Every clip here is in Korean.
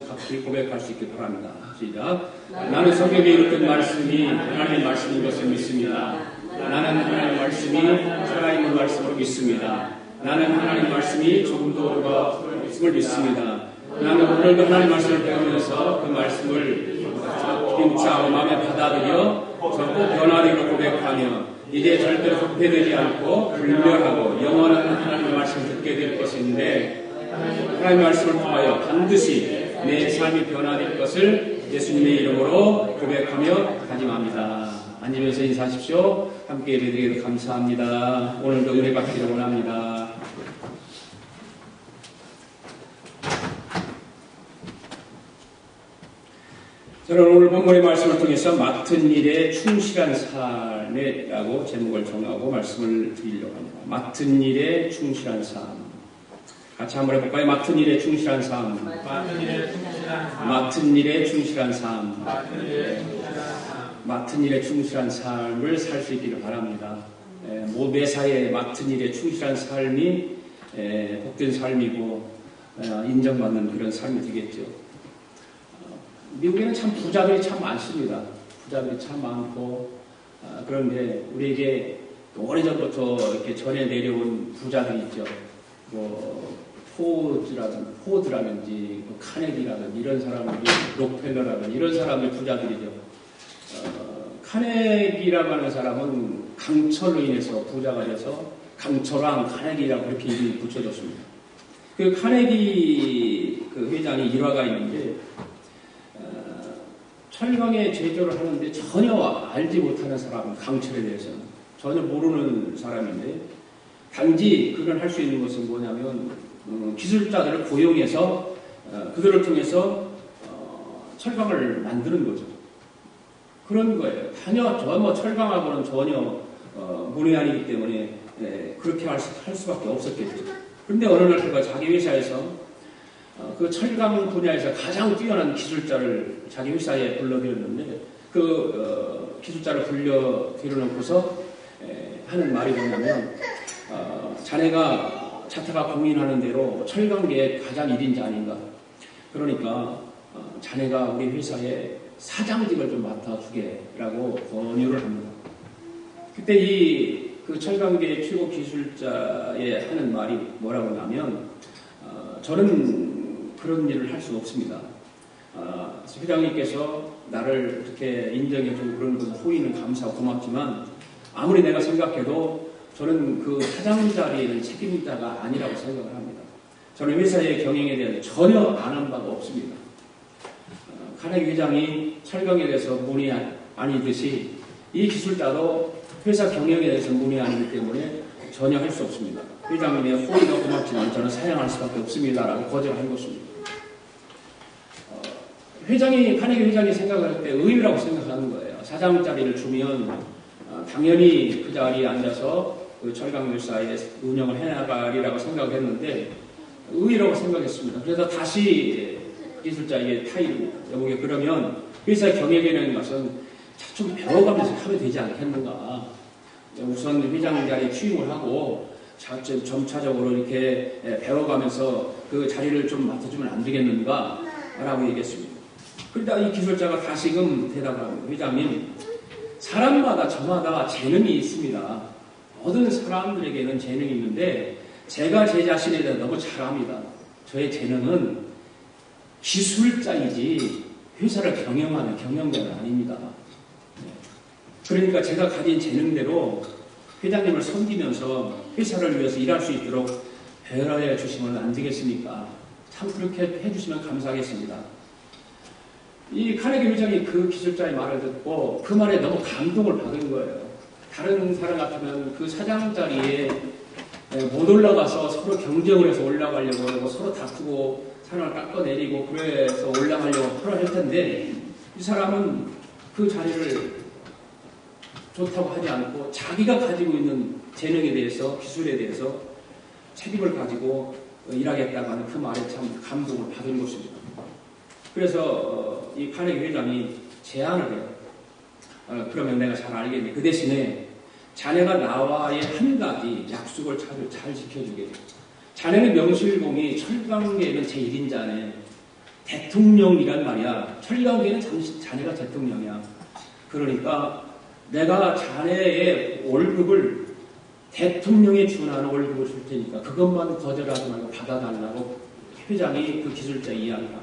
같이 고백할 수 있길 바랍니다. 시작. 나는 성경에 읽었던 말씀이 하나님의 말씀인 것을 믿습니다. 나는 하나님의 말씀이 살아있는 말씀으로 믿습니다. 나는 하나님의 말씀이 조금도 어려움을 믿습니다. 나는 오늘도 하나님의 말씀을 배우면서 그 말씀을 묵상하고 마음에 받아들여 꼭 변화되기로 고백하며 이제 절대로 흑폐되지 않고 불멸하고 영원한 하나님의 말씀을 듣게 될 것인데 하나님의 말씀을 통하여 반드시 내 삶이 변화될 것을 예수님의 이름으로 고백하며 다짐합니다. 앉으면서 인사하십시오. 함께 예배드리기로 감사합니다. 오늘도 은혜 받기를 원합니다. 저는 오늘 본문의 말씀을 통해서 맡은 일에 충실한 삶이라고 제목을 정하고 말씀을 드리려고 합니다. 맡은 일에 충실한 삶. 같이 한번 해볼까요? 맡은 일에 충실한 삶. 맡은 일에 충실한 삶. 맡은 일에 충실한 삶을 살 수 있기를 바랍니다. 매사에 맡은 일에 충실한 삶이 복된 삶이고 인정받는 그런 삶이 되겠죠. 미국에는 참 부자들이 참 많습니다. 부자들이 참 많고 그런데 우리에게 오래전부터 이렇게 전해 내려온 부자들이 있죠. 포드라든지 카네기라든지 이런 사람들이 록펠러라든지 이런 사람들 부자들이죠. 카네기라고 하는 사람은 강철로 인해서 부자가 돼서 강철왕 카네기라고 그렇게 이름이 붙여졌습니다. 그 카네기 그 회장이 일화가 있는데 철강에 제조를 하는데 전혀 알지 못하는 사람, 강철에 대해서는 전혀 모르는 사람인데 단지 그걸 할 수 있는 것은 뭐냐면 기술자들을 고용해서 그들을 통해서 철강을 만드는 거죠. 그런 거예요. 전혀 철강하고는 전혀 문외한이기 때문에 그렇게 할 수밖에 없었겠죠. 그런데 어느 날 그가 자기 회사에서 그 철강 분야에서 가장 뛰어난 기술자를 자기 회사에 불러들였는데 그 기술자를 불러들여놓고서 하는 말이 뭐냐면 자네가 자타가 공인하는 대로 철강계의 가장 1인자 아닌가. 그러니까 자네가 우리 회사에 사장직을 좀 맡아주게라고 권유를 합니다. 그때 그 철강계의 최고 기술자의 하는 말이 뭐라고 하냐면 저는 그런 일을 할 수 없습니다. 회장님께서 나를 이렇게 인정해주고 그런 건 호의는 감사하고 고맙지만 아무리 내가 생각해도 저는 그 사장 자리에는 책임자가 아니라고 생각을 합니다. 저는 회사의 경영에 대해서 전혀 아는 바가 없습니다. 카네기 회장이 철강에 대해서 문의 아니듯이 이 기술자도 회사 경영에 대해서 문의 아니기 때문에 전혀 할 수 없습니다. 회장님의 호의가 고맙지만 저는 사양할 수밖에 없습니다라고 거절한 것입니다. 카네기 회장이 생각할 때 의외라고 생각하는 거예요. 사장 자리를 주면 당연히 그 자리에 앉아서 그 철강회사의 운영을 해나가리라고 생각했는데 의외라고 생각했습니다. 그래서 다시 기술자에게 타이릅니다. 여보게 그러면 회사 경영이라는 것은 좀 배워가면서 하면 되지 않겠는가. 우선 회장 자리에 취임을 하고 점차적으로 이렇게 배워가면서 그 자리를 좀 맡아주면 안 되겠는가 라고 얘기했습니다. 그러다 이 기술자가 다시금 대답을 합니다. 회장님, 사람마다 저마다 재능이 있습니다. 모든 사람들에게는 재능이 있는데 제가 제 자신에 대해 너무 잘 압니다. 저의 재능은 기술자이지 회사를 경영하는 경영자는 아닙니다. 그러니까 제가 가진 재능대로 회장님을 섬기면서 회사를 위해서 일할 수 있도록 배려해 주시면 안 되겠습니까? 참 그렇게 해주시면 감사하겠습니다. 이 카네기 회장이 그 기술자의 말을 듣고 그 말에 너무 감동을 받은 거예요. 다른 사람 같으면 그 사장 자리에 못 올라가서 서로 경쟁을 해서 올라가려고 하고 서로 다투고 사람을 깎아내리고 그래서 올라가려고 할 텐데 이 사람은 그 자리를 좋다고 하지 않고 자기가 가지고 있는 재능에 대해서 기술에 대해서 책임을 가지고 일하겠다고 하는 그 말에 참 감동을 받은 것입니다. 그래서 이 카네기 회장이 제안을 해요. 그러면 내가 잘 알겠네. 그 대신에 자네가 나와의 한 가지 약속을 잘 지켜주게 돼. 자네는 명실공히 철강계는 제1인자네. 대통령이란 말이야. 철강교회는 자네가 대통령이야. 그러니까 내가 자네의 월급을 대통령에 준하는 월급을 줄 테니까 그것만 거절하지 말고 받아달라고 회장이 그 기술자에 이야기합니다.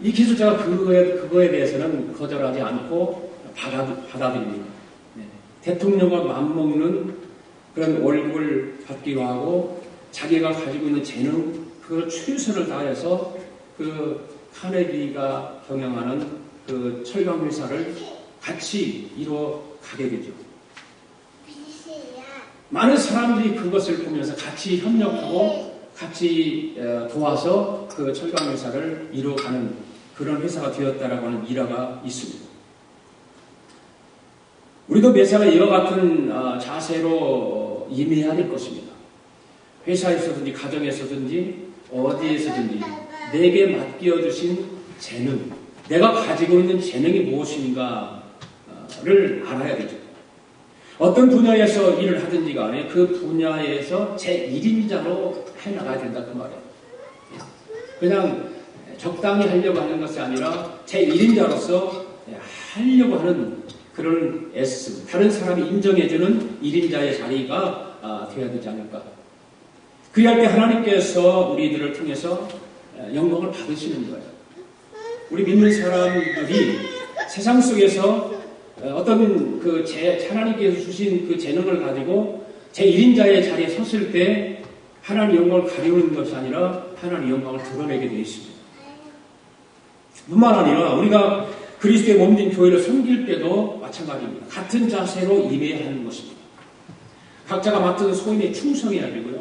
이 기술자가 그거에 대해서는 거절하지 않고 받아들입니다. 네. 대통령과 맞먹는 그런 월급을 받기로 하고 자기가 가지고 있는 재능, 그걸 최선을 다해서 그 카네기가 경영하는 그 철강회사를 같이 이루어가게 되죠. 많은 사람들이 그것을 보면서 같이 협력하고 같이 도와서 그 철강회사를 이루어가는 그런 회사가 되었다라고 하는 일화가 있습니다. 우리도 매사가 이와 같은 자세로 임해야 될 것입니다. 회사에서든지 가정에서든지 어디에서든지 내게 맡겨주신 재능, 내가 가지고 있는 재능이 무엇인가를 알아야 되죠. 어떤 분야에서 일을 하든지 간에 그 분야에서 제1인자로 해나가야 된다 그 말이에요. 그냥 적당히 하려고 하는 것이 아니라 제1인자로서 하려고 하는 그런 S, 다른 사람이 인정해주는 1인자의 자리가 되어야 되지 않을까. 그리할 때 하나님께서 우리들을 통해서 영광을 받으시는 거예요. 우리 믿는 사람들이 세상 속에서 어떤 하나님께서 주신 그 재능을 가지고 제1인자의 자리에 섰을 때 하나님 영광을 가리우는 것이 아니라 하나님 영광을 드러내게 되어 있습니다. 뿐만 아니라 우리가 그리스도의 몸된 교회를 섬길 때도 마찬가지입니다. 같은 자세로 임해야 하는 것입니다. 각자가 맡은 소임에 충성해야 되고요.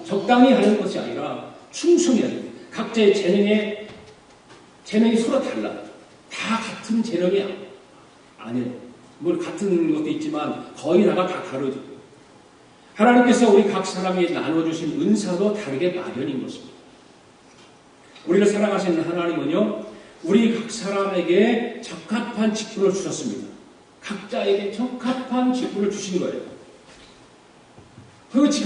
적당히 하는 것이 아니라 충성해야 됩니다. 각자의 재능이 서로 달라요. 다 같은 재능이 아니에요. 뭐 같은 것도 있지만 거의 다가 다르죠. 하나님께서 우리 각 사람에게 나눠주신 은사도 다르게 마련인 것입니다. 우리를 사랑하시는 하나님은요, 우리 각 사람에게 적합한 직분을 주셨습니다. 각자에게 적합한 직분을 주신 거예요.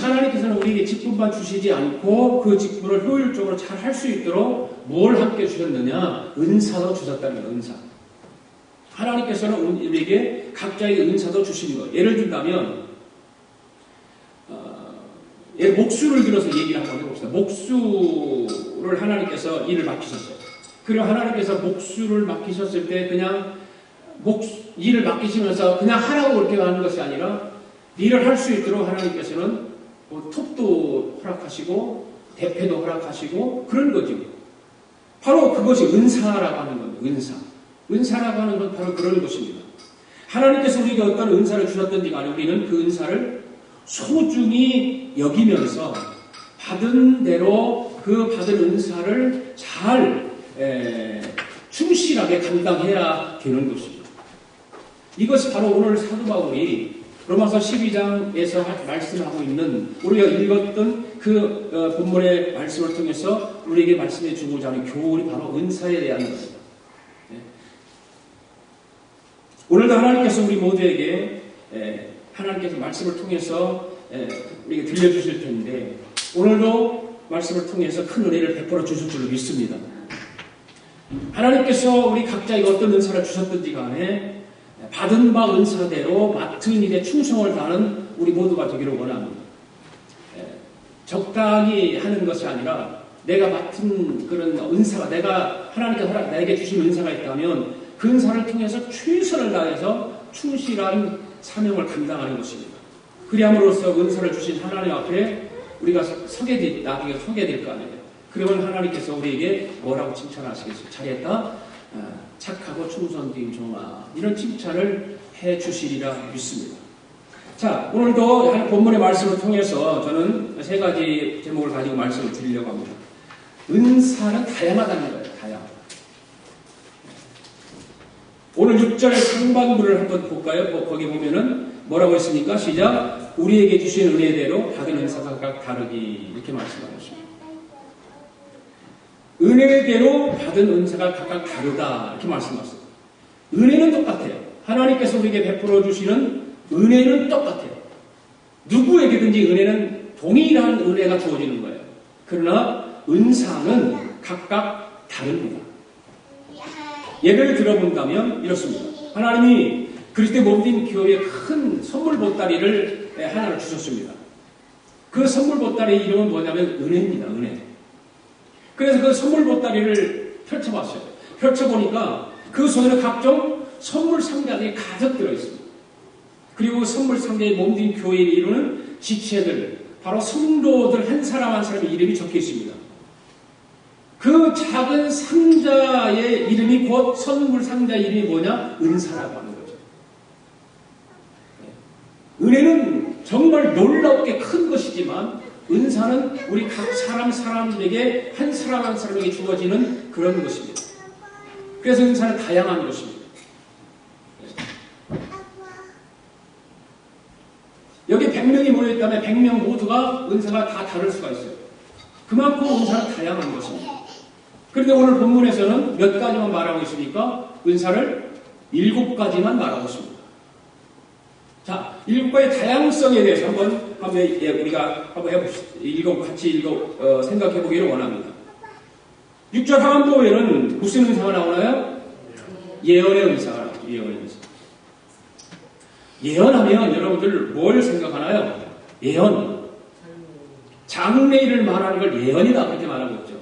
하나님께서는 우리에게 직분만 주시지 않고 그 직분을 효율적으로 잘 할 수 있도록 뭘 함께 주셨느냐? 은사도 주셨다는 거예요. 은사. 하나님께서는 우리에게 각자에게 은사도 주신 거예요. 예를 든다면 목수를 들어서 얘기를 한번 해봅시다. 목수를 하나님께서 일을 맡기셨어요. 그리고 하나님께서 목수를 맡기셨을 때 그냥 일을 맡기시면서 그냥 하라고 그렇게 하는 것이 아니라 일을 할 수 있도록 하나님께서는 톱도 허락하시고 대패도 허락하시고 그런 거죠. 바로 그것이 은사라고 하는 겁니다. 은사. 은사라고 하는 건 바로 그런 것입니다. 하나님께서 우리에게 어떤 은사를 주셨든지 간에 우리는 그 은사를 소중히 여기면서 받은 대로 그 받은 은사를 잘 충실하게 감당해야 되는 것입니다. 이것이 바로 오늘 사도 바울이 로마서 12장에서 말씀하고 있는 우리가 읽었던 그 본문의 말씀을 통해서 우리에게 말씀해 주고자 하는 교훈이 바로 은사에 대한 것입니다. 오늘도 하나님께서 우리 모두에게 하나님께서 말씀을 통해서 우리에게 들려주실 텐데 오늘도 말씀을 통해서 큰 은혜를 베풀어 주실 줄로 믿습니다. 하나님께서 우리 각자에게 어떤 은사를 주셨든지 간에 받은 바 은사대로 맡은 일에 충성을 다하는 우리 모두가 되기를 원합니다. 적당히 하는 것이 아니라 내가 맡은 그런 은사가 하나님께서 나에게 주신 은사가 있다면 그 은사를 통해서 최선을 다해서 충실한 사명을 감당하는 것입니다. 그리함으로써 은사를 주신 하나님 앞에 우리가 나중에 서게 될 거 아니에요. 그러면 하나님께서 우리에게 뭐라고 칭찬하시겠어요? 잘했다. 착하고 충성된 종아. 이런 칭찬을 해 주시리라 믿습니다. 자, 오늘도 본문의 말씀을 통해서 저는 세 가지 제목을 가지고 말씀을 드리려고 합니다. 은사는 다양하다는 거예요. 다양. 오늘 6절 상반부를 한번 볼까요? 거기 보면은 뭐라고 했습니까? 시작. 우리에게 주신 은혜대로 받은 은사가 각각 다르기. 이렇게 말씀하고 있습니다. 은혜대로 받은 은사가 각각 다르다. 이렇게 말씀하셨어요. 은혜는 똑같아요. 하나님께서 우리에게 베풀어 주시는 은혜는 똑같아요. 누구에게든지 은혜는 동일한 은혜가 주어지는 거예요. 그러나 은사는 각각 다릅니다. 예를 들어본다면 이렇습니다. 하나님이 그리스도의 몸된 교회에 큰 선물 보따리를 하나를 주셨습니다. 그 선물 보따리의 이름은 뭐냐면 은혜입니다. 은혜. 그래서 그 선물 보따리를 펼쳐봤어요. 펼쳐보니까 그 속에는 각종 선물 상자들이 가득 들어있습니다. 그리고 선물 상자의 몸된 교회를 이루는 지체들, 바로 성도들 한 사람 한 사람의 이름이 적혀 있습니다. 그 작은 상자의 이름이 곧 선물 상자 이름이 뭐냐? 은사라고 하는 거죠. 은혜는 정말 놀랍게 큰 것이지만 은사는 우리 각 사람들에게 한 사람 한 사람에게 주어지는 그런 것입니다. 그래서 은사는 다양한 것입니다. 여기 100명이 모여있다면 100명 모두가 은사가 다 다를 수가 있어요. 그만큼 은사는 다양한 것입니다. 그런데 오늘 본문에서는 몇 가지만 말하고 있으니까 은사를 7가지만 말하고 있습니다. 자, 7가지의 다양성에 대해서 우리가 한번 해봅시다. 같이 생각해 보기를 원합니다. 6절 하반부에는 무슨 은사가 나오나요? 예언의 은사가 나오죠. 예언의 은사. 예언하면 여러분들 뭘 생각하나요? 예언. 장래일을 말하는 걸 예언이다 그렇게 말하고 있죠.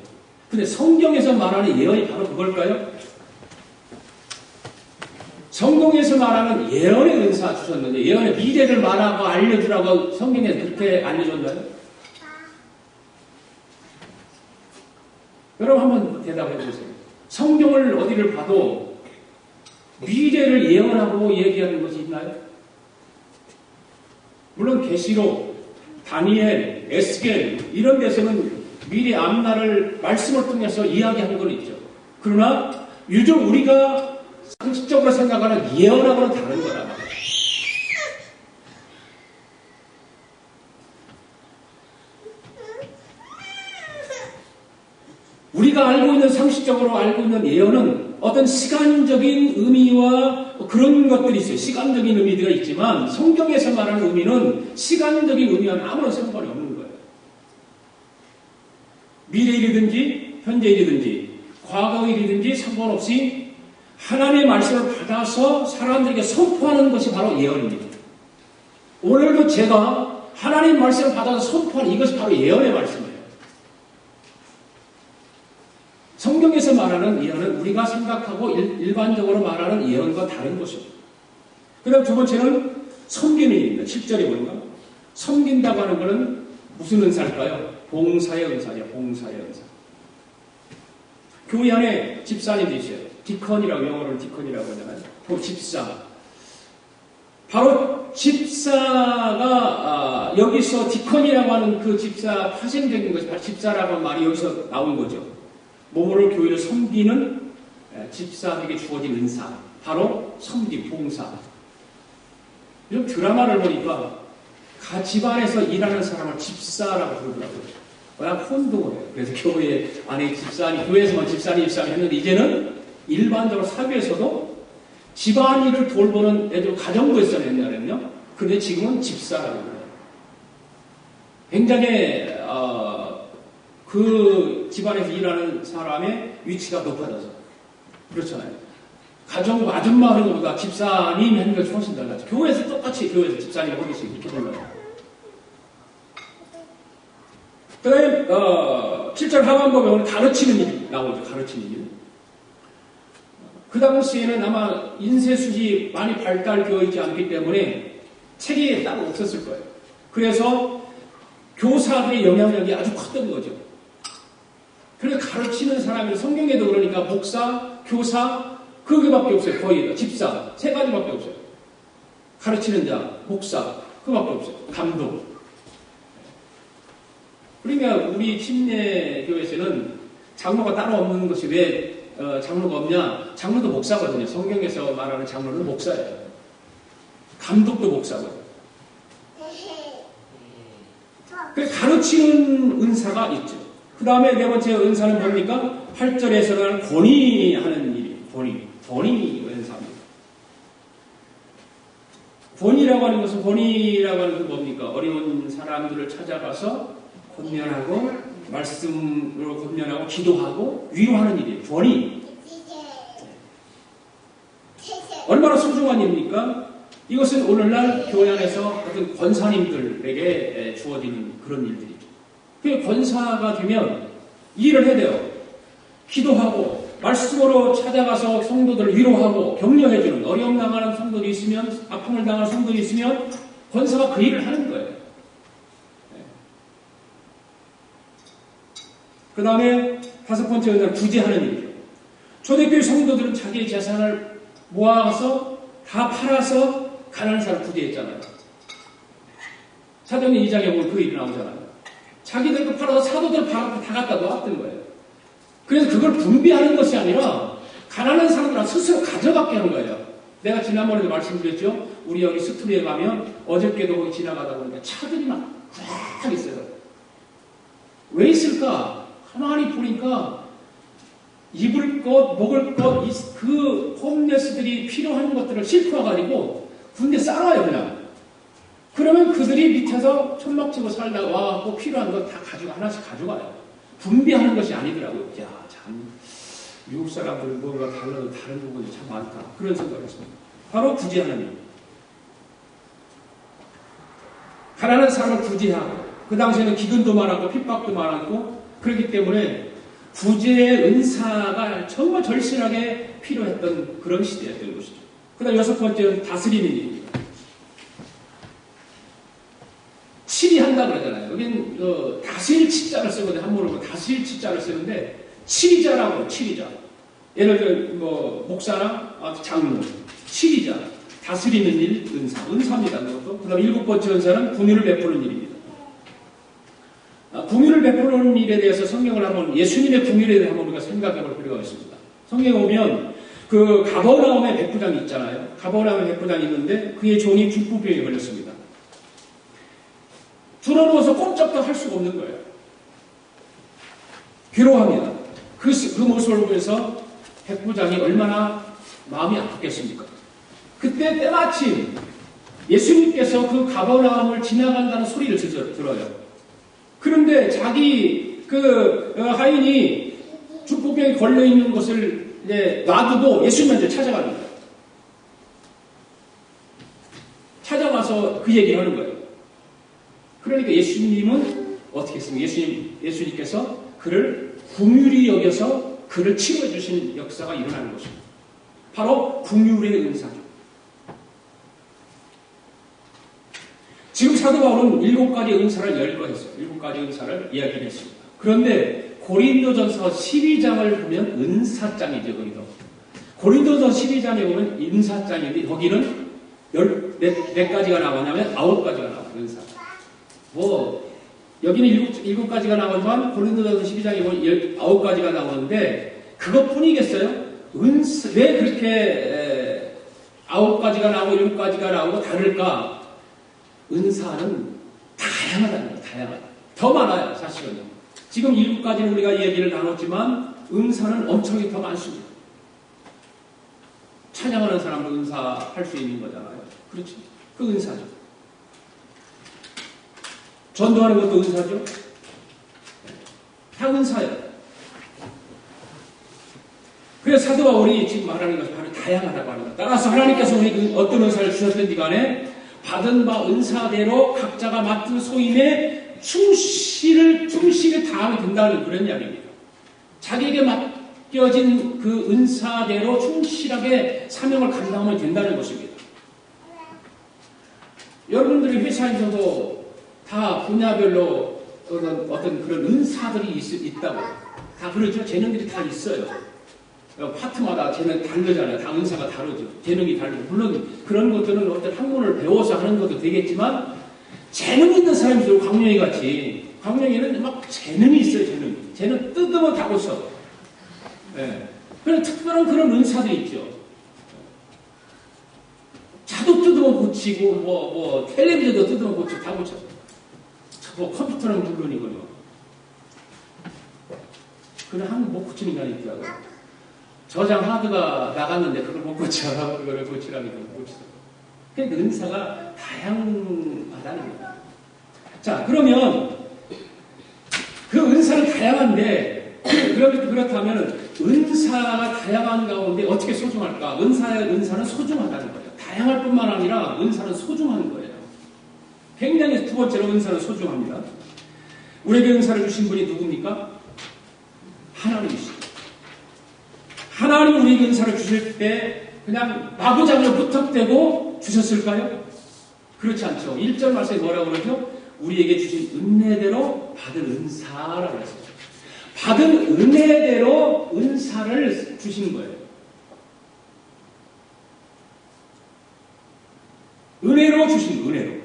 근데 성경에서 말하는 예언이 바로 그걸까요? 성경에서 말하는 예언의 은사 주셨는데 예언의 미래를 말하고 알려주라고 성경에 그렇게 알려줬나요? 여러분 한번 대답해 주세요. 성경을 어디를 봐도 미래를 예언하고 얘기하는 것이 있나요? 물론 계시록, 다니엘, 에스겔 이런 데서는 미래 앞날을 말씀을 통해서 이야기하는 건 있죠. 그러나 유독 우리가 상식적으로 생각하는 예언하고는 다른 거다. 우리가 알고 있는 상식적으로 알고 있는 예언은 어떤 시간적인 의미와 그런 것들이 있어요. 시간적인 의미가 있지만 성경에서 말하는 의미는 시간적인 의미와는 아무런 상관이 없는 거예요. 미래일이든지 현재일이든지 과거일이든지 상관없이 하나님의 말씀을 받아서 사람들에게 선포하는 것이 바로 예언입니다. 오늘도 제가 하나님의 말씀을 받아서 선포하는 이것이 바로 예언의 말씀이에요. 성경에서 말하는 예언은 우리가 생각하고 일반적으로 말하는 예언과 다른 것입니다. 그 다음 두 번째는 섬김입니다. 7절에 보니까 섬긴다고 하는 것은 무슨 은사일까요? 봉사의 은사죠. 봉사의 은사. 교회 안에 집사님도 있어요. 디컨이라고 영어로는 디컨이라고 하잖아요. 그 집사. 바로 집사가 여기서 디컨이라고 하는 그 집사 파생적인 것이 바로 집사라고 하는 말이 여기서 나온 거죠. 몸으로 교회를 섬기는 집사에게 주어진 은사. 바로 섬김, 봉사. 이런 드라마를 보니까 집안에서 일하는 사람을 집사라고 부르더라고요. 그냥 혼동을 해요. 그래서 교회 안에 집사님, 교회에서만 집사님 했는데 이제는 일반적으로 사회에서도 집안일을 돌보는 애들 가정부였어요, 옛날에는요. 근데 지금은 집사라고 해요. 굉장히 그 집안에서 일하는 사람의 위치가 높아져서 그렇잖아요. 가정부 아줌마 하는 것보다 집사님 하는 것이 훨씬 달라요. 교회에서 똑같이 교회에서 집사님 하는 것이 이렇게 달라요. 그 다음에 7절 하반부에 오늘 가르치는 일 나오죠. 가르치는 일. 그 당시에는 아마 인쇄술이 많이 발달되어 있지 않기 때문에 책이 따로 없었을 거예요. 그래서 교사들의 영향력이 아주 컸던 거죠. 그래서 가르치는 사람이 성경에도 그러니까 목사, 교사 그게밖에 없어요. 거의 집사 세 가지밖에 없어요. 가르치는 자, 목사 그밖에 없어요. 감독. 그러니까 우리 침례교회에서는 장로가 따로 없는 것이 왜 장로가 없냐? 장로도 목사거든요. 성경에서 말하는 장로는 목사예요. 감독도 목사거든요. 그래서 가르치는 은사가 있죠. 그 다음에 네 번째 은사는 뭡니까? 8절에서는 권위하는 일이 권위 은사입니다. 권위라고 하는 것은 뭡니까? 어려운 사람들을 찾아가서 권면하고 말씀으로 권면하고 기도하고 위로하는 일이에요. 권위. 얼마나 소중한 일입니까? 이것은 오늘날 교회 안에서 어떤 권사님들에게 주어지는 그런 일들이죠. 그 권사가 되면 일을 해야 돼요. 기도하고 말씀으로 찾아가서 성도들을 위로하고 격려해주는, 어려움 당하는 성도들이 있으면, 아픔을 당하는 성도들이 있으면 권사가 그 일을 하는 거예요. 그 다음에 5번째 은사는 구제하는 일이에요. 초대교회 성도들은 자기의 재산을 모아서 다 팔아서 가난한 사람을 구제했잖아요. 사도행전 2장에 보면 그 일이 나오잖아요. 자기들 그 팔아서 사도들 다 갖다 놓았던 거예요. 그래서 그걸 분배하는 것이 아니라 가난한 사람들은 스스로 가져가게 하는 거예요. 내가 지난번에도 말씀드렸죠. 우리 여기 스토리에 가면 어저께도 거기 지나가다 보니까 차들이 막 쫙 있어요. 왜 있을까? 가만히 보니까 입을 것, 먹을 것, 그 홈레스들이 필요한 것들을 싣고 와가지고 군대 쌓아요, 그냥. 그러면 그들이 밑에서 천막 치고 살다가 와갖고 필요한 거 다 하나씩 가져가요. 분배하는 것이 아니더라고요. 야, 참, 미국 사람들 뭔가 달라도 다른 부분이 참 많다. 그런 생각을 했습니다. 바로 구제하는 일. 가난한 사람을 구제하고, 그 당시에는 기근도 많았고, 핍박도 많았고, 그렇기 때문에 구제의 은사가 정말 절실하게 필요했던 그런 시대였던 것이죠. 그 다음 6번째는 다스리는 일입니다. 치리한다 그러잖아요. 여긴 다스릴 치자를 쓰거든요. 한문으로 다스릴 치자를 쓰는데 치리자라고 치리자. 예를 들어 뭐 목사나 장로, 치리자, 다스리는 일, 은사입니다. 그것도. 그 다음 7번째 은사는 긍휼을 베푸는 일입니다. 긍휼을 베푸는 일에 대해서 성경을 한번 예수님의 긍휼에 대해 한번 우리가 생각해 볼 필요가 있습니다. 성경에 보면 그 가버나움의 백부장이 있잖아요. 가버나움의 백부장이 있는데 그의 종이 중풍병에 걸렸습니다. 들어누워서 꼼짝도 할 수가 없는 거예요. 괴로워합니다. 그 모습을 보면서 백부장이 얼마나 마음이 아팠겠습니까? 그때 때마침 예수님께서 그 가버나움을 지나간다는 소리를 들어요. 그런데 자기 하인이 중풍병에 걸려있는 것을 이제 놔두고 예수님한테 예수님한테 찾아가는 거예요. 찾아가서 그 얘기를 하는 거예요. 그러니까 예수님은 어떻게 했습니까? 예수님께서 그를 긍휼히 여겨서 그를 치료해 주시는 역사가 일어나는 것입니다. 바로 긍휼의 은사죠. 지금 사도 바울은 7가지 은사를 열거했어요. 7가지 은사를 이야기를 했습니다. 그런데 고린도전서 12장을 보면 은사장이죠. 거기도. 고린도전서 12장에 보면 은사장인데 거기는 몇 가지가 나오냐면 9가지가 나와요. 은사. 여기는 7가지가 나오지만 고린도전서 12장에 보면 9가지가 나오는데 그것뿐이겠어요? 왜 그렇게 9가지가 나오고 7가지가 나오고 다를까? 은사는 다양하다는 거예요. 다양하다. 더 많아요. 사실은요. 지금 7가지는 우리가 얘기를 나눴지만 은사는 엄청나게 더 많습니다. 찬양하는 사람도 은사할 수 있는 거잖아요. 그렇죠. 그 은사죠. 전도하는 것도 은사죠. 다 은사예요. 그래서 사도 바울이 지금 말하는 것은 바로 다양하다고 합니다. 따라서 하나님께서 우리에게 어떤 은사를 주셨든지 간에 받은 바 은사대로 각자가 맡은 소임에 충실을 다하면 된다는 그런 이야기입니다. 자기에게 맡겨진 그 은사대로 충실하게 사명을 감당하면 된다는 것입니다. 여러분들이 회사에서도 다 분야별로 어떤 그런 은사들이 있다고 다 그러죠. 재능들이 다 있어요. 파트마다 재능이 다르잖아요. 다 은사가 다르죠. 재능이 다르죠. 물론 그런 것들은 어떤 학문을 배워서 하는 것도 되겠지만 재능 있는 사람이 있어요. 광명이 같이. 광명이는 막 재능이 있어요. 재능 뜯으면 다 고쳐. 네. 그런 특별한 그런 은사들이 있죠. 차도 뜯으면 고치고 텔레비전도 뜯으면 고치고 다 고쳐. 컴퓨터는 물론이고요. 그래 하면 못 고치는 게 있더라고요. 저장 하드가 나갔는데 그걸 못 고쳐. 그거를 고치라니까 못 고쳐. 그러니까 은사가 다양하다는 거예요. 자, 그러면 그 은사를 은사는 다양한데 그렇다면 은사가 다양한 가운데 어떻게 소중할까? 은사는 소중하다는 거예요. 다양할 뿐만 아니라 은사는 소중한 거예요. 굉장히 두 번째로 은사는 소중합니다. 우리에게 은사를 주신 분이 누굽니까? 하나님이시죠. 하나님 우리에게 은사를 주실 때 그냥 마구잡이로 부탁대고 주셨을까요? 그렇지 않죠. 1절 말씀에 뭐라고 그러죠? 우리에게 주신 은혜대로 받은 은사라고 했어요. 받은 은혜대로 은사를 주신 거예요. 은혜로 주신 거예요. 은혜로.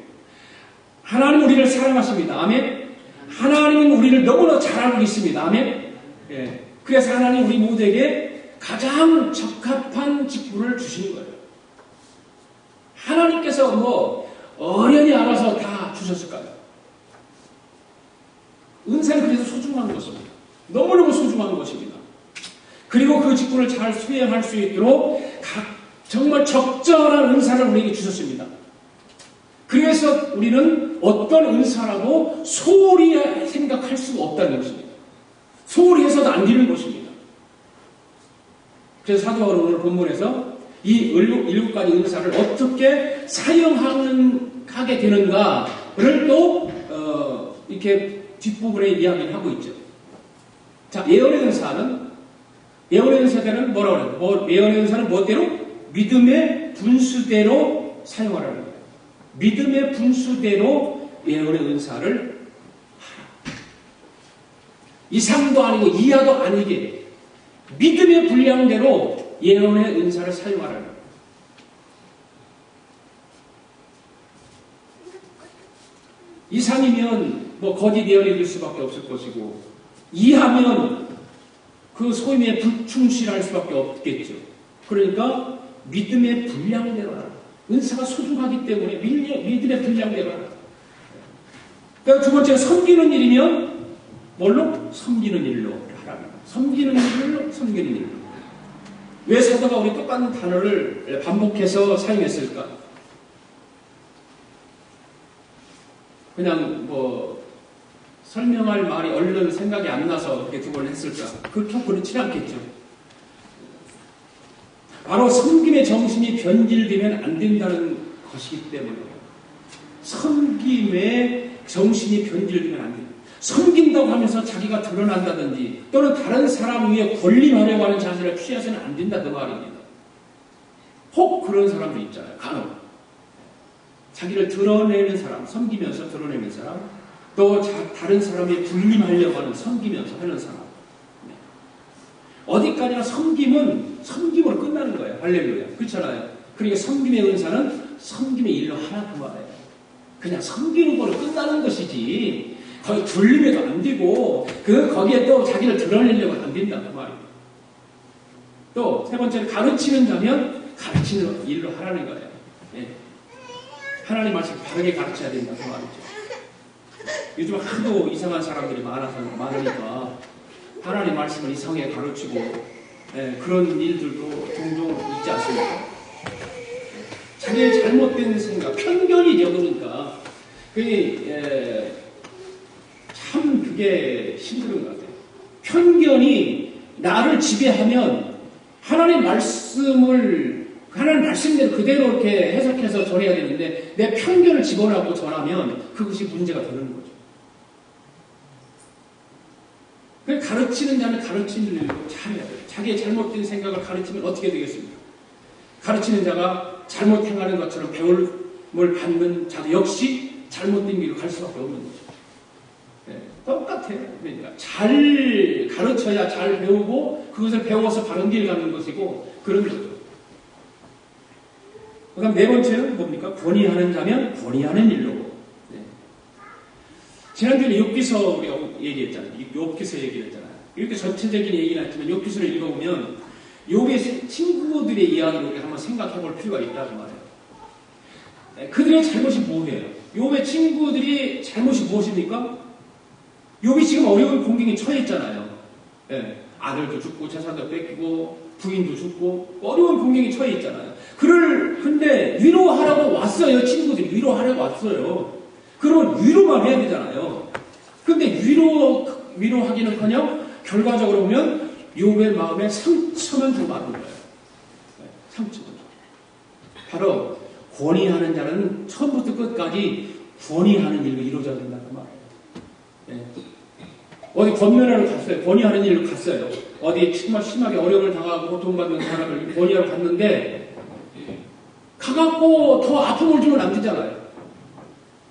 하나님 우리를 사랑하십니다. 아멘. 하나님은 우리를 너무나 잘 알고 있습니다. 아멘. 예. 그래서 하나님 우리 모두에게 가장 적합한 직분을 주시는 거예요. 하나님께서 뭐 어련히 알아서 다 주셨을까요? 은사는 그래서 소중한 것입니다. 너무너무 소중한 것입니다. 그리고 그 직분을 잘 수행할 수 있도록 정말 적절한 은사를 우리에게 주셨습니다. 그래서 우리는 어떤 은사라도 소홀히 생각할 수가 없다는 것입니다. 소홀히 해서도 안 되는 것입니다. 그래서 사도 바울은 오늘 본문에서 이 일곱 가지 은사를 어떻게 사용하게 되는가를 또 이렇게 뒷부분에 이야기를 하고 있죠. 자, 예언의 은사는 뭐라고 그래요? 예언의 은사는 뭐대로? 믿음의 분수대로 사용하라는 거예요. 믿음의 분수대로 예언의 은사를 하라. 이상도 아니고 이하도 아니게 믿음의 분량대로 예언의 은사를 사용하라는 거예요. 이상이면 뭐 거짓 예언이 될 수밖에 없을 것이고 이하면 그 소임에 불충실할 수밖에 없겠죠. 그러니까 믿음의 분량대로 하라. 은사가 소중하기 때문에 믿음의 분량대로 하라. 그러니까 두 번째는 섬기는 일이면 뭘로? 섬기는 일로 하라는 거예요. 섬기는 일로. 왜 사도가 우리 똑같은 단어를 반복해서 사용했을까? 그냥 뭐 설명할 말이 얼른 생각이 안 나서 그렇게 두 번 했을까? 그렇지 않겠죠. 바로 섬김의 정신이 변질되면 안 된다는 것이기 때문에 섬김의 정신이 변질되면 안 돼요. 섬긴다고 하면서 자기가 드러난다든지 또는 다른 사람 위에 권리하려고 하는 자세를 취해서는 안 된다 그 말입니다. 혹 그런 사람도 있잖아요. 간혹. 자기를 드러내는 사람, 섬기면서 드러내는 사람, 또 다른 사람이 군림하려고 하는 섬기면서 하는 사람. 네. 어디까지나 섬김은 섬김으로 끝나는 거예요. 할렐루야. 그렇잖아요. 그러니까 섬김의 은사는 섬김의 일로 하나 그 말이에요. 그냥 섬기는 거로 끝나는 것이지 거기 둘림해도 안 되고 거기에 또 자기를 드러내려고 안 된다 그 말이에요. 또 세 번째는 가르치는 자면 가르치는 일로 하라는 거예요. 네. 하나님 말씀 바르게 가르쳐야 된다 그 말이죠. 요즘 하도 이상한 사람들이 많으니까 하나님 말씀을 이상하게 가르치고 그런 일들도 종종 있지 않습니까? 자기의 잘못된 생각, 편견이죠. 그러니까 참 그게 힘든 것 같아요. 편견이 나를 지배하면 하나님 말씀대로 그대로 이렇게 해석해서 전해야 되는데 내 편견을 집어넣고 전하면 그것이 문제가 되는 거죠. 가르치는 자는 가르치는 일을 잘해야 돼요. 자기의 잘못된 생각을 가르치면 어떻게 되겠습니까? 가르치는 자가 잘못 행하는 것처럼 배움을 받는 자도 역시 잘못된 길로 갈 수밖에 없는 거죠. 네, 똑같아요. 그러니까 잘 가르쳐야 잘 배우고 그것을 배워서 바른 길 가는 것이고 그런 거죠. 그 다음 네 번째는 뭡니까? 권위하는 자면 권위하는 일로. 네. 지난주에 욥기서 우리가 얘기했잖아요. 욥기서 얘기했잖아요. 이렇게 전체적인 얘기는 했지만 욥기서를 읽어보면 욥의 친구들의 이야기를 우리가 한번 생각해 볼 필요가 있다고 말해요. 네, 그들의 잘못이 뭐예요? 욥의 친구들이 잘못이 무엇입니까? 욥이 지금 어려운 공경에 처해 있잖아요. 네, 아들도 죽고 재산도 뺏기고 부인도 죽고 어려운 공경에 처해 있잖아요. 근데 위로하라고 왔어요. 친구들이 위로하라고 왔어요. 그러면 위로만 해야 되잖아요. 근데 위로하기는커녕 결과적으로 보면 욥의 마음에 상처만 더 많은 거예요. 상처만. 바로 권위하는 자는 처음부터 끝까지 권위하는 일로 이루어져야 된다는 말이에요. 어디 권면하러 갔어요. 권위하는 일로 갔어요. 어디 정말 심하게 어려움을 당하고 고통받는 사람을 권위하러 갔는데 가갖고 더 아픔을 주면 안 되잖아요.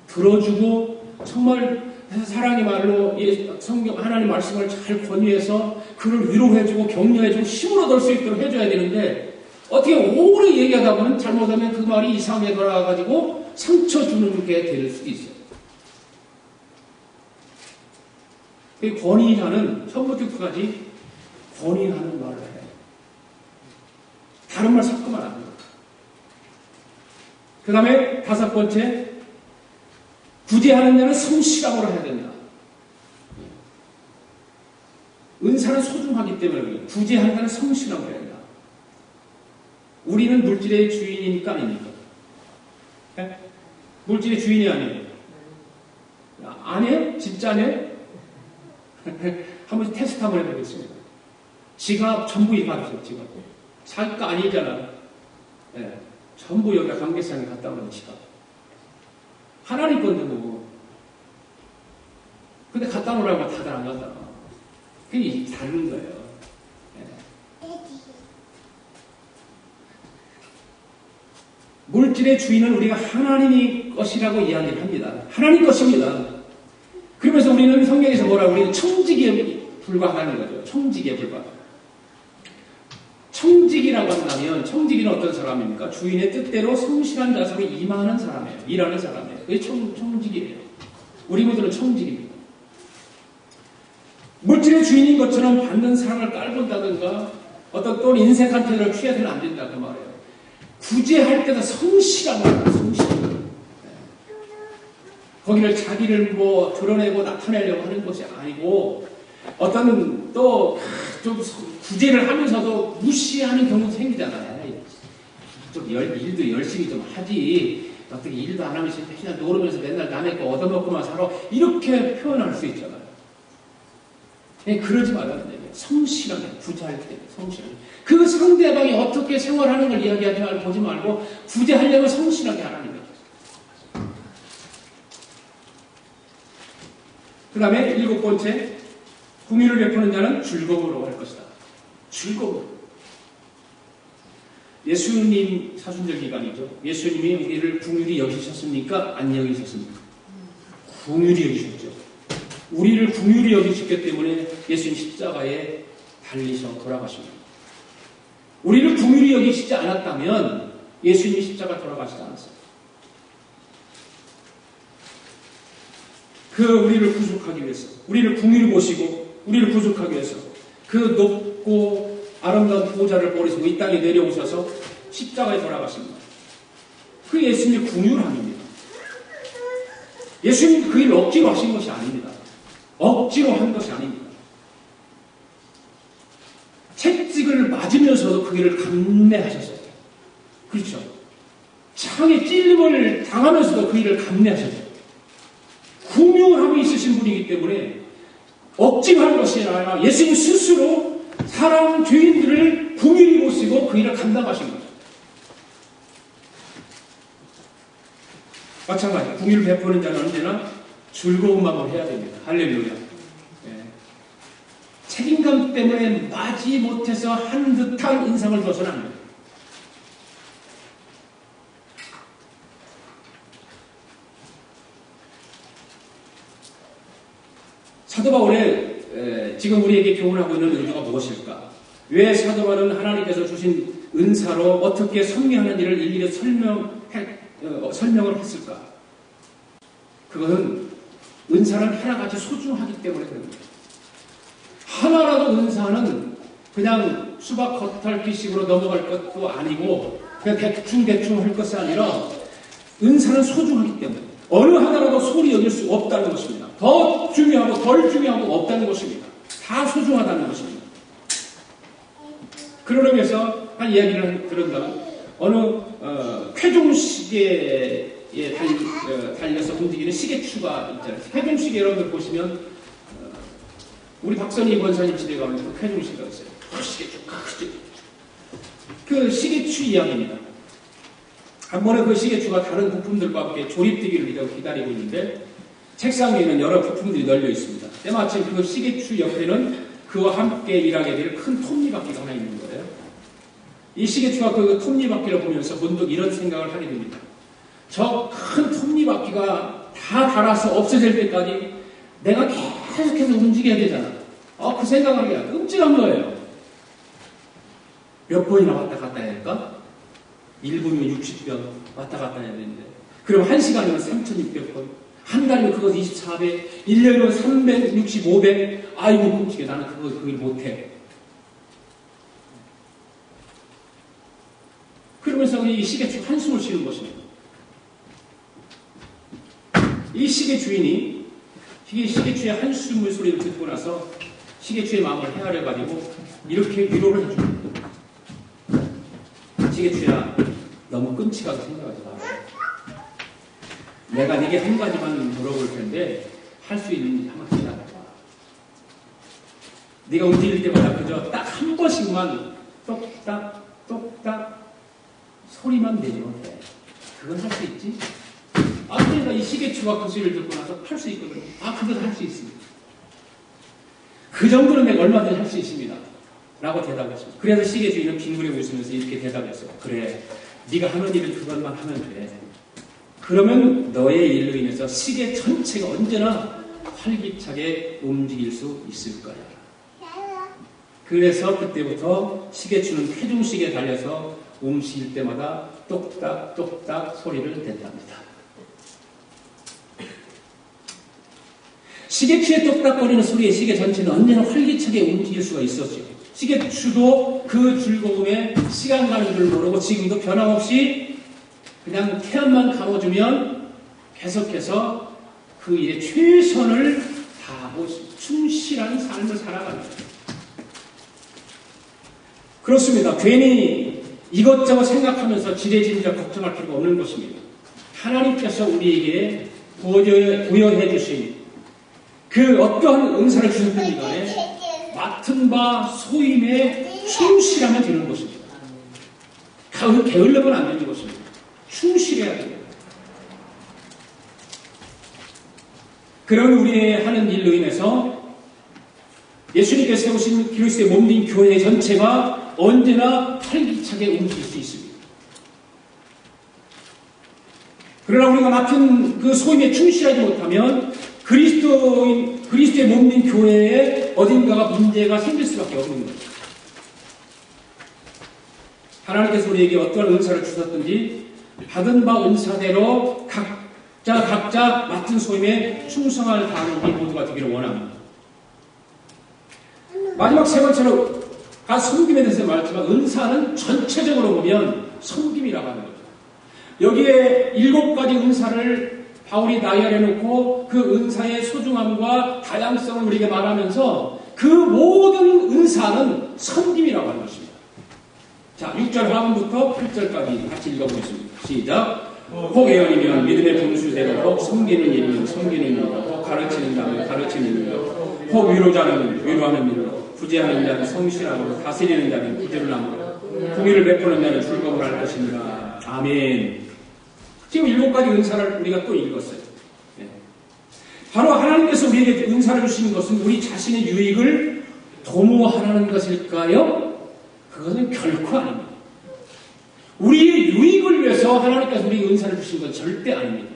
들어주고 정말 사랑의 말로 성경 하나님 말씀을 잘 권유해서 그를 위로해주고 격려해주고 힘을 얻을 수 있도록 해줘야 되는데 어떻게 오래 얘기하다 보면 잘못하면 그 말이 이상하게 돌아가가지고 상처 주는 게 될 수도 있어요. 권위자는 처음부터 끝까지 권위하는 말을 해요. 다른 말 섞으면 안 돼요. 그 다음에 5번째, 구제하는 자는 성실함으로 해야 된다. 은사는 소중하기 때문에 구제하는 자는 성실함으로 해야 된다. 우리는 물질의 주인이니까 아닙니까? 네? 물질의 주인이 아니에요. 아니에요? 진짜 아니에요? 한번 테스트 한번 해보겠습니다. 지갑 전부 입하세요. 지갑. 자기가 아니잖아. 네. 전부 여기다 관계상에 갖다 놓은 지갑. 하나님 건데 뭐. 근데 갖다 놓으라고 다들 안 갖다 놔. 그게 다른 거예요. 네. 물질의 주인은 우리가 하나님의 것이라고 이야기를 합니다. 하나님 것입니다. 그러면서 우리는 성경에서 뭐라고 우리는 청지기에 불과하는 거죠. 청지기에 불과. 청지기라고 한다면 청지기는 어떤 사람입니까? 주인의 뜻대로 성실한 자세로 임하는 사람이에요. 일하는 사람이에요. 그게 청지기예요. 우리 모두는 청지기입니다. 물질의 주인인 것처럼 받는 사랑을 깔본다든가 어떤 또 인생 컨텐츠를 취해서는 안 된다 그 말이에요. 구제할 때도 성실한 거예요. 성실한 거예요. 거기를 자기를 뭐 드러내고 나타내려고 하는 것이 아니고 어떤 또 좀 구제를 하면서도 무시하는 경우도 생기잖아요. 좀 일도 열심히 좀 하지 어떻게 일도 안 하면서 그냥 놀으면서 맨날 남의 거 얻어먹고만 살아 이렇게 표현할 수 있잖아요. 그러지 말라는 얘기예요. 성실하게 구제할 때 성실하게 그 상대방이 어떻게 생활하는 걸 이야기하지 말고 보지 말고 구제하려면 성실하게 하라는 거예요. 그 다음에 7번째, 궁유를 베푸는 자는 즐거움으로 할 것이다. 즐거움. 예수님 사순절 기간이죠. 예수님이 우리를 궁유리 여기셨습니까? 안 여기셨습니까? 궁유리 여기셨죠. 우리를 궁유리 여기셨기 때문에 예수님 십자가에 달리셔 돌아가십니다. 우리를 궁유리 여기시지 않았다면 예수님이 십자가 돌아가시지 않았어요. 우리를 구속하기 위해서, 우리를 궁유리 보시고, 우리를 구속하기 위해서, 그 높고 아름다운 보좌를 버리시고 이 땅에 내려오셔서 십자가에 돌아가십니다. 그 예수님의 궁유함입니다. 예수님 그 일을 억지로 하신 것이 아닙니다. 억지로 한 것이 아닙니다. 채찍을 맞으면서도 그 일을 감내하셨어요. 그렇죠. 창에 찔림을 당하면서도 그 일을 감내하셨어요. 궁유함이 있으신 분이기 때문에 억지로 하는 것이 아니라 예수님 스스로 사람 죄인들을 궁유히 모시고 그 일을 감당하신 거죠. 마찬가지로 궁유를 베푸는 자는 언제나 즐거운 마음으로 해야 됩니다. 할렐루야. 책임감 때문에 마지 못해서 한 듯한 인상을 줘서는 안 됩니다. 사도 바울의 지금 우리에게 교훈하고 있는 의도가 무엇일까? 왜 사도 바울은 하나님께서 주신 은사로 어떻게 섬기하는 일을 일일이 설명을 했을까? 그것은 은사는 하나같이 소중하기 때문에 그럽니다. 하나라도 은사는 그냥 수박 겉핥기식으로 넘어갈 것도 아니고 그냥 대충 할 것이 아니라 은사는 소중하기 때문에 어느 하나라도 소홀히 여길 수 없다는 것입니다. 더 중요하고 덜 중요하고 없다는 것입니다. 다 소중하다는 것입니다. 그런 의미에서 한 이야기를 들은다면 어느 쾌종시계에 달려서 움직이는 시계추가 있잖아요. 쾌종시계 여러분들 보시면 우리 박선희 권사님 집에 가면 그 쾌중시가 있어요. 그 시계추 이야기입니다. 한 번에 그 시계추가 다른 부품들과 함께 조립되기를 기다리고 있는데 책상 위에는 여러 부품들이 널려 있습니다. 때마침 그 시계추 옆에는 그와 함께 일하게 될 큰 톱니바퀴가 하나 있는 거예요. 이 시계추가 그 톱니바퀴를 보면서 문득 이런 생각을 하게 됩니다. 저 큰 톱니바퀴가 다 닳아서 없어질 때까지 내가 계속해서 움직여야 되잖아. 그 생각하기가 끔찍한 거예요. 몇 번이나 왔다 갔다 해야 할까? 1분이면 60번 왔다 갔다 해야 되는데. 그럼 1시간이면 3,600번. 한 달이면 그거 24배. 1년이면 365배. 아이고, 끔찍해. 나는 그걸 못해. 그러면서 이 시계추 한숨을 쉬는 것입니다. 이 시계 주인이 시계추의 한숨을 소리를 듣고 나서 시계추의 마음을 헤아려가지고 이렇게 위로를 해줍니다. 시계추야, 너무 끔찍하게 생각하지 마라. 내가 네게 한 가지만 물어볼 텐데 할 수 있는지 한번 기다려봐. 네가 움직일 때마다 그저 딱 한 번씩만 똑딱 똑딱 소리만 내면 돼. 그건 할 수 있지? 그러니까 이 시계추가 그 소리를 듣고 나서 할 수 있거든요. 그건 할 수 있습니다. 그 정도는 내가 얼마든지 할 수 있습니다. 라고 대답했습니다. 그래서 시계주인은 빙그레 웃으면서 이렇게 대답했어요. 그래, 네가 하는 일은 그것만 하면 돼. 그러면 너의 일로 인해서 시계 전체가 언제나 활기차게 움직일 수 있을 거야. 그래서 그때부터 시계추는 쾌중시계에 달려서 움직일 때마다 똑딱 똑딱 소리를 댄답니다. 시계추의 똑딱거리는 소리에 시계 전체는 언제나 활기차게 움직일 수가 있었죠. 시계추도 그 즐거움에 시간 가는 줄 모르고 지금도 변함없이 그냥 태양만 감아주면 계속해서 그 일에 최선을 다하고 충실한 삶을 살아가는 거예요. 그렇습니다. 괜히 이것저것 생각하면서 지레짐작 걱정할 필요가 없는 것입니다. 하나님께서 우리에게 부여해 주신 그 어떠한 은사를 주셨든지 간에 맡은 바 소임에 충실하면 되는 것입니다. 게을르면 안 되는 것입니다. 충실해야 됩니다. 그런 우리의 하는 일로 인해서 예수님께서 세우신 그리스도의 몸된 교회 전체가 언제나 활기차게 움직일 수 있습니다. 그러나 우리가 맡은 그 소임에 충실하지 못하면 그리스도의 몸된 교회에 어딘가가 문제가 생길 수밖에 없는 거죠. 하나님께서 우리에게 어떤 은사를 주셨든지 받은 바 은사대로 각자 맡은 소임에 충성을 다하는 우리 모두가 되기를 원합니다. 마지막 세 번째로 섬김에 대해서 말했지만 은사는 전체적으로 보면 섬김이라고 하는 거죠. 여기에 7가지 은사를 바울이 나열해놓고 그 은사의 소중함과 다양성을 우리에게 말하면서 그 모든 은사는 섬김이라고 하는 것입니다. 자, 6절 하반부터 8절까지 같이 읽어보겠습니다. 시작. 혹 예언이면 믿음의 분수대로, 혹 섬기는 일이면 섬기는 일이며, 혹 가르치는 자면 가르치는 일이며, 혹 위로자는 위로하는 일이며, 구제하는 자는 성실하고 다스리는 자는 구제를 하므로 공의를 베푸는 자는 즐거움을 할 것입니다. 아멘. 지금 7가지 은사를 우리가 또 읽었어요. 네. 바로 하나님께서 우리에게 은사를 주시는 것은 우리 자신의 유익을 도모하라는 것일까요? 그것은 결코 아닙니다. 우리의 유익을 위해서 하나님께서 우리에게 은사를 주신 건 절대 아닙니다.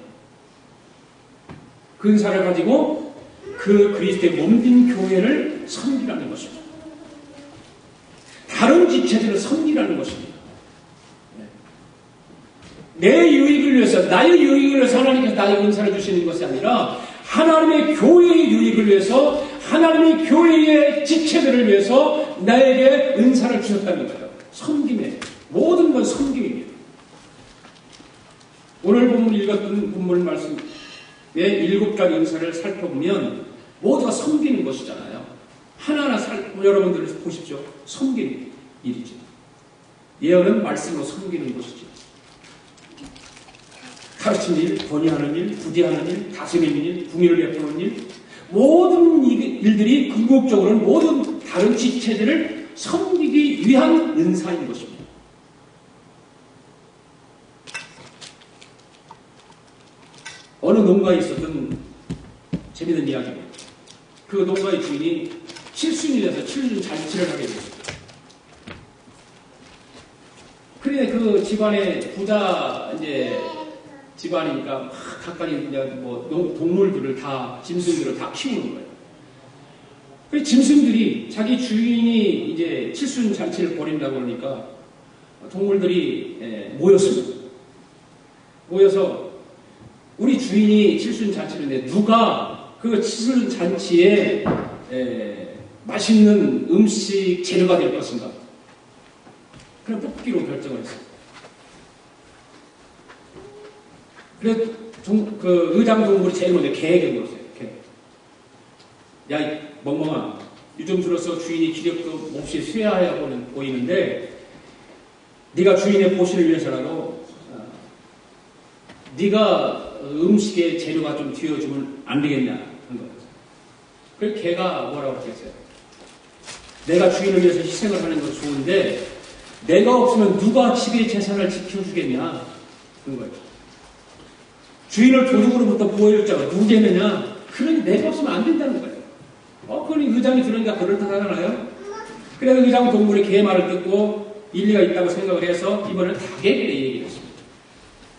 그 은사를 가지고 그 그리스도의 몸된 교회를 섬기라는 것입니다. 다른 지체들을 섬기라는 것입니다. 내 유익을 위해서, 나의 유익을 위해서 하나님께서 나의 은사를 주시는 것이 아니라 하나님의 교회의 유익을 위해서, 하나님의 교회의 지체들을 위해서 나에게 은사를 주셨다는 거예요. 섬김에. 모든 건 섬김입니다. 오늘 본문 읽었던 본문 말씀의 7가지 은사를 살펴보면 모두가 섬기는 것이잖아요. 하나하나 여러분들 보십시오. 섬기는 일이죠. 예언은 말씀으로 섬기는 것이죠. 가르치는 일, 권위하는 일, 구제하는 일, 다스리는 일, 궁의를 베푸는 일, 모든 일들이 궁극적으로는 모든 다른 지체들을 섬기기 위한 은사인 것입니다. 어느 농가에 있었던 재미있는 이야기입니다. 그 농가의 주인이 칠순이라서 칠순 잔치를 하게 됐습니다. 그런데 그 집안의 부자 집안이니까 각각의 동물들을 다 짐승들을 다 키우는 거예요. 그 짐승들이 자기 주인이 이제 칠순 잔치를 벌인다고 그러니까 동물들이 모였습니다. 모여서 우리 주인이 칠순 잔치를 했는데 누가 그 칠순 잔치에 맛있는 음식 재료가 될 것인가? 그냥 뽑기로 결정을 했어요. 그래서 그 의장 동물이 제일 먼저 개에게 물었어요. 개. 야, 이 멍멍아, 요즘 들어서 주인이 기력도 몹시 쇠하여 보이는데 네가 주인의 보시를 위해서라도 네가 음식의 재료가 좀 뒤어주면 안 되겠냐 하는 거예요. 그래서 개가 뭐라고 했겠어요? 내가 주인을 위해서 희생을 하는 건 좋은데 내가 없으면 누가 집의 재산을 지켜주겠냐 그런 거예요. 주인을 도둑으로부터 보호해줄 자가 누구겠느냐? 그러니 내가 없으면 안 된다는 거예요. 그러니 의장이 들으니까 그럴듯하잖아요. 그래서 의장 동물이 개의 말을 듣고 일리가 있다고 생각을 해서 이번에는 닭에게 얘기를 했습니다.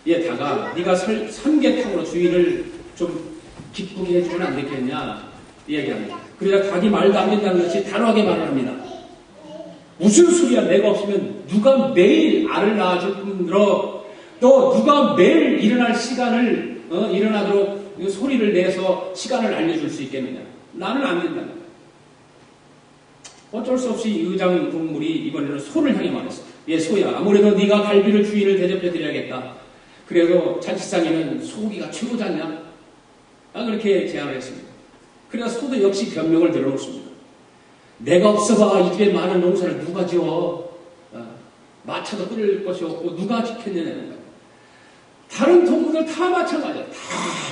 얘 닭아, 네가 삼계탕으로 주인을 좀 기쁘게 해주면 안 되겠냐? 이야기합니다. 그러자 닭이 말도 안 된다는 것이 단호하게 말을 합니다. 무슨 소리야? 내가 없으면 누가 매일 알을 낳아줄 뿐더러 또 누가 매일 일어날 시간을 일어나도록 소리를 내서 시간을 알려줄 수 있겠느냐? 나는 안 된다는 거야. 어쩔 수 없이 의장 동물이 이번에는 소를 향해 말했어. 얘 소야, 아무래도 네가 갈비를 주인을 대접해 드려야겠다. 그래도 잔치상에는 소고기가 최고지 않냐? 그렇게 제안을 했습니다. 그래서 소도 역시 변명을 들어놓습니다. 내가 없어봐 이 집에 많은 농사를 누가 지어? 마차도 끓일 것이 없고 누가 지켰느냐는 거예요. 다른 동물들 다 마찬가지야. 다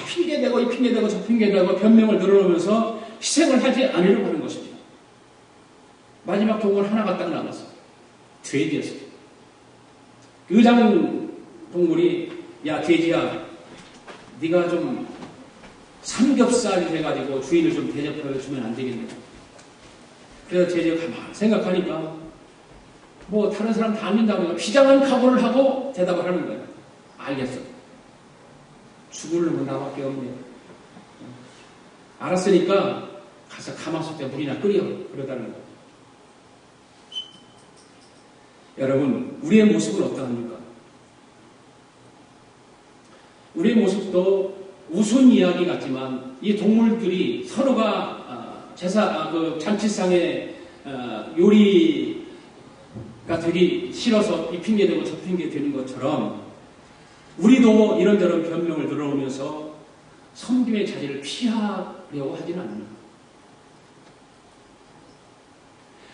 핑계대고 이 핑계대고 저 핑계대고 변명을 늘어놓으면서 희생을 하지 않으려고 하는 것입니다. 마지막 동물 하나가 딱 남았어요. 돼지였어요. 의장 동물이 야 돼지야 네가 좀 삼겹살이 돼가지고 주인을 좀 대접해 주면 안 되겠냐. 그래서 돼지가 가만히 생각하니까 뭐 다른 사람 다 안 믿는다고 하니까 비장한 각오를 하고 대답을 하는 거예요. 알겠어. 죽을 놈은 나밖에 없네. 알았으니까 가서 가마솥에 물이나 끓여. 그러다는 거예요. 여러분, 우리의 모습은 어떠합니까? 우리의 모습도 우스운 이야기 같지만 이 동물들이 서로가 잔치상에 요리가 되기 싫어서 이 핑계대고 저 핑계대는 것처럼 우리도 이런저런 변명을 들어오면서 섬김의 자리를 피하려고 하지는 않는다.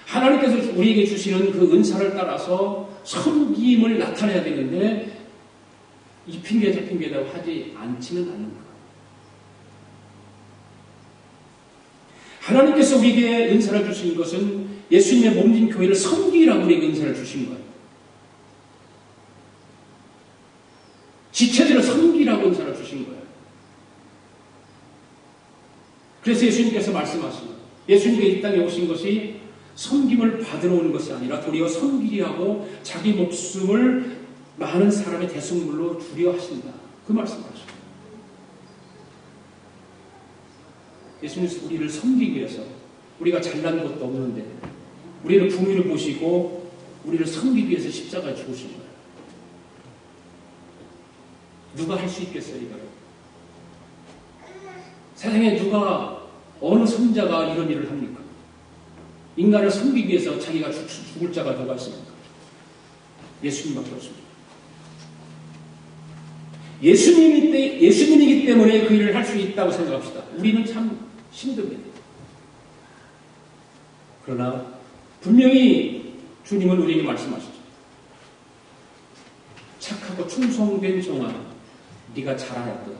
하나님께서 우리에게 주시는 그 은사를 따라서 섬김을 나타내야 되는데 이 핑계 저 핑계라고 하지 않지는 않는다. 하나님께서 우리에게 은사를 주신 것은 예수님의 몸진 교회를 섬기라고 우리에게 은사를 주신 거예요. 지체들을 섬기라고 은사를 주신 거예요. 그래서 예수님께서 말씀하십니다. 예수님께 이 땅에 오신 것이 섬김을 받으러 오는 것이 아니라 도리어 섬기려 하고 자기 목숨을 많은 사람의 대속물로 주려 하신다. 그 말씀하십니다. 예수님께서 우리를 섬기기 위해서 우리가 잘난 것도 없는데 우리를 궁유를 보시고 우리를 섬기기 위해서 십자가에 죽으신 거예요. 누가 할 수 있겠어요, 이거를? 세상에 누가 어느 선자가 이런 일을 합니까? 인간을 섬기기 위해서 자기가 죽을 자가 누가 있습니까? 예수님밖에 없습니다. 예수님이기 때문에 그 일을 할 수 있다고 생각합시다. 우리는 참 힘듭니다. 그러나 분명히 주님은 우리에게 말씀하시죠. 착하고 충성된 종아, 네가 잘하였다.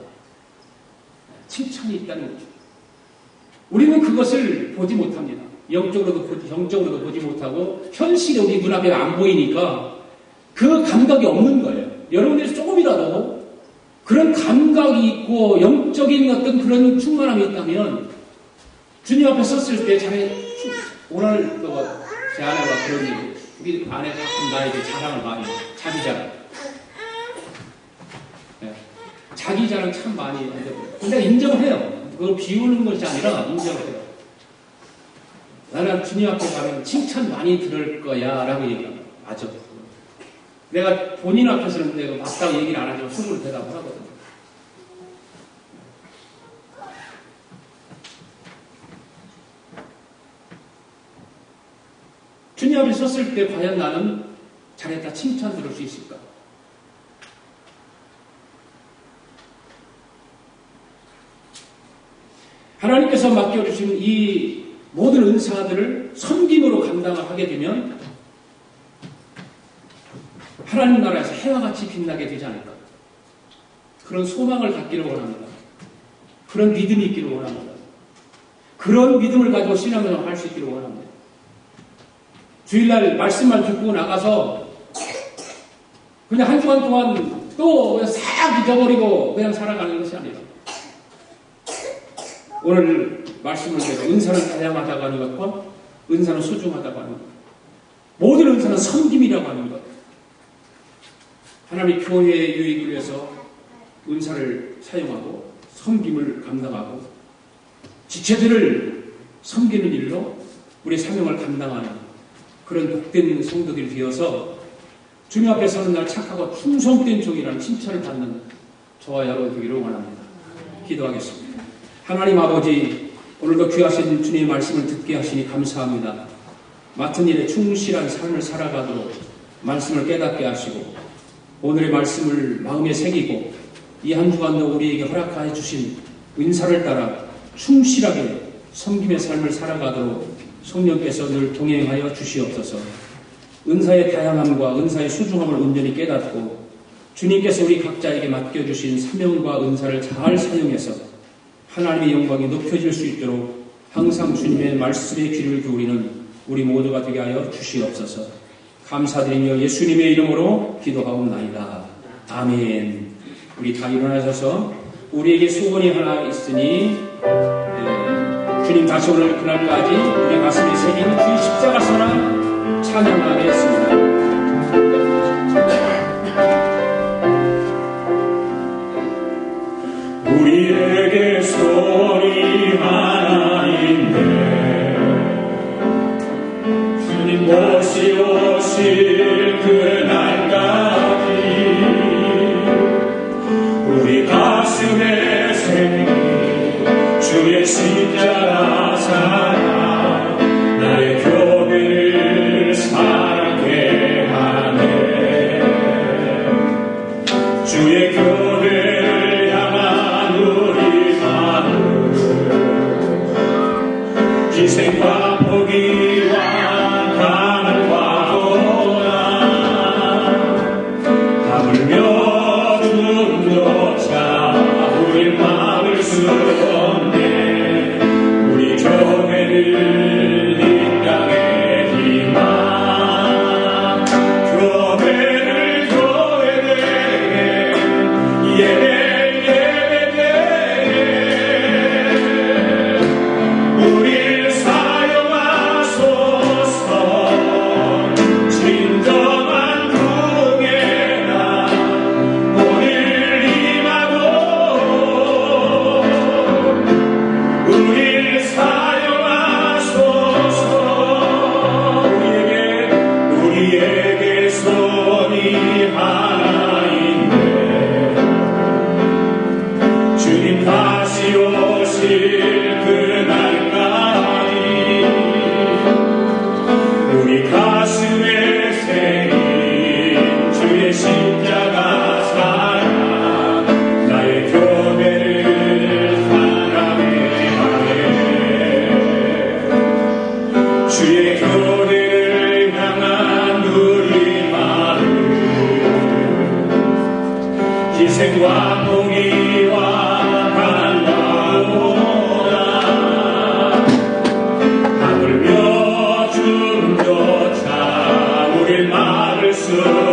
칭찬이 있다는 거죠. 우리는 그것을 보지 못합니다. 영적으로도 보지 못하고 현실에 우리 눈앞에 안 보이니까 그 감각이 없는 거예요. 여러분들이 조금이라도 그런 감각이 있고 영적인 어떤 그런 충만함이 있다면 주님 앞에 섰을 때 오늘 제 아내가 그런 얘기, 우리 아내가 가끔 나에게 자랑을 많이 해요. 자기 자랑. 네. 자기 자랑 참 많이 해요. 근데 인정을 해요. 그걸 비우는 것이 아니라 인정을 해요. 나는 주님 앞에 가면 칭찬 많이 들을 거야 라고 얘기합니다. 맞아. 내가 본인 앞에서는 내가 맞다고 얘기를 안 하지만 속으로 대답을 하거든요. 주님 앞에 섰을 때 과연 나는 잘했다 칭찬 들을 수 있을까? 하나님께서 맡겨주신 이 모든 은사들을 섬김으로 감당을 하게 되면 하나님 나라에서 해와 같이 빛나게 되지 않을까? 그런 소망을 갖기를 원합니다. 그런 믿음이 있기를 원합니다. 그런 믿음을 가지고 신앙생활을 할 수 있기를 원합니다. 주일날 말씀만 듣고 나가서 그냥 한 주간 동안 또 그냥 싹 잊어버리고 그냥 살아가는 것이 아니라 오늘 말씀을 통해서 은사는 다양하다고 하는 것과 은사는 소중하다고 하는 것, 모든 은사는 섬김이라고 하는 것, 하나님의 교회의 유익을 위해서 은사를 사용하고 섬김을 감당하고 지체들을 섬기는 일로 우리 사명을 감당하는 그런 복된 성도들이 되어서 주님 앞에 서는 날 착하고 충성된 종이라는 칭찬을 받는 저와 여러분 되기를 원합니다. 기도하겠습니다. 하나님 아버지, 오늘도 귀하신 주님의 말씀을 듣게 하시니 감사합니다. 맡은 일에 충실한 삶을 살아가도록 말씀을 깨닫게 하시고 오늘의 말씀을 마음에 새기고 이 한 주간도 우리에게 허락하여 주신 은사를 따라 충실하게 섬김의 삶을 살아가도록 성령께서 늘 동행하여 주시옵소서. 은사의 다양함과 은사의 소중함을 온전히 깨닫고 주님께서 우리 각자에게 맡겨주신 사명과 은사를 잘 사용해서 하나님의 영광이 높여질 수 있도록 항상 주님의 말씀에 귀를 기울이는 우리 모두가 되게 하여 주시옵소서. 감사드리며 예수님의 이름으로 기도하옵나이다. 아멘. 우리 다 일어나셔서 우리에게 소원이 하나 있으니 주님 다시 오늘 그날까지 우리 가슴에 새긴 주의 십자가 선언 찬양하겠습니다. 우리에게 소원이 하나인데 주님 다시 오실 그날까지 우리 가슴에 새긴 주의 십자가 사랑 나의 교회를 사랑케 하네. 주의 교회를 향한 우리 마음 희생과 포기와 강한 과거나 하물며 주조차 우리 막을 수 없네. 우리 교회를 이 땅에 희망 교회를 예배 우리를 사용하소서. 진정한 궁예나 오늘 임하고 우리를 사용하소서. 우리에게 손이 하나인데 주님 다시 오실 그날까지 우리 가슴에 새긴 주의 십자가 사랑 나의 교회를 사랑해 하네. 주의 교회를 향한 우리 마음 희생과 공의와 강한 과보다 수